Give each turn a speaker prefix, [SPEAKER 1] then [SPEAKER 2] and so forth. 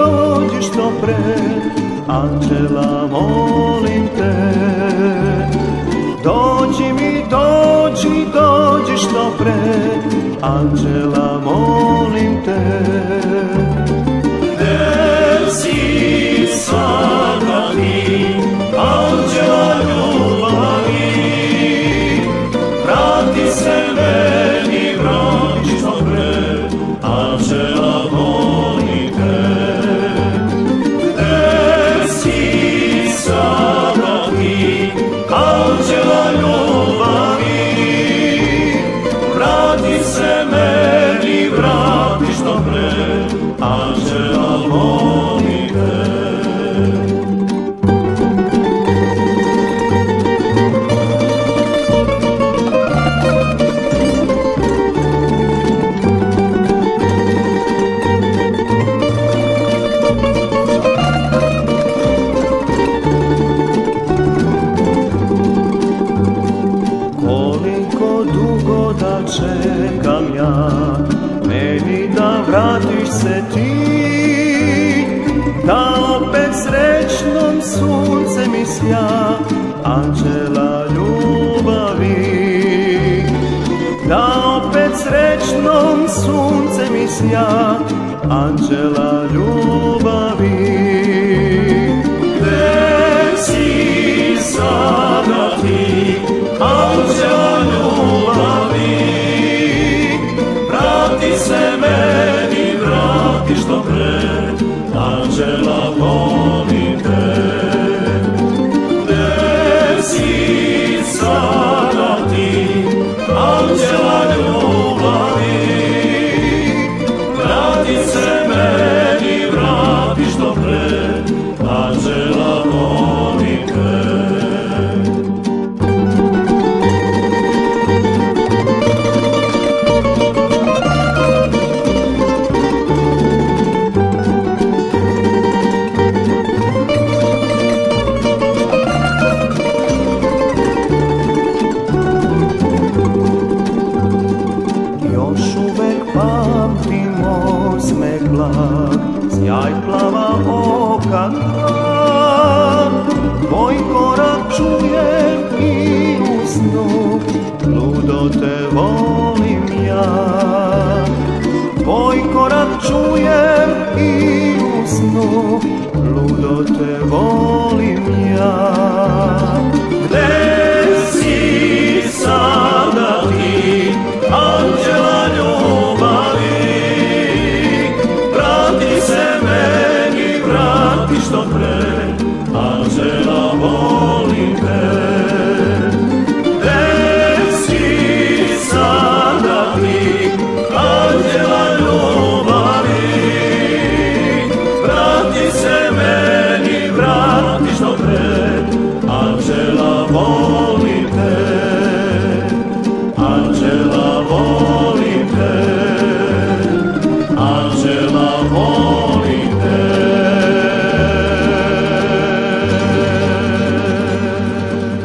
[SPEAKER 1] dođi što pre, anđela molim te. Dođi mi, dođi što pre, anđela molim te.
[SPEAKER 2] Gde si sada ti, anđela ljubavi, vrati se meni, vrati što pre, anđela molim te. Gde si sada ti, anđela ljubavi, vrati se meni, vrati što pre, anđela molim te.
[SPEAKER 1] Koliko dugo da čekam ja, meni da vratiš se ti, da opet srećnom sunce mi sja, anđela ljubavi. Da opet srećnom sunce mi sja, anđela ljubavi.
[SPEAKER 2] Gde si sada ti, anđela ljubavi, vrati se meni, vrati što pre, anđela molim te. Gde si sada ti, anđela ljubavi, vrati se meni, vrati što pre, anđela molim te.
[SPEAKER 1] Još uvek pamtim osmeh blag, sjaj plava oka dva. Tvoj korak čujem i u snu, ludo te volim ja. Tvoj korak čujem i u snu, ludo te volim ja.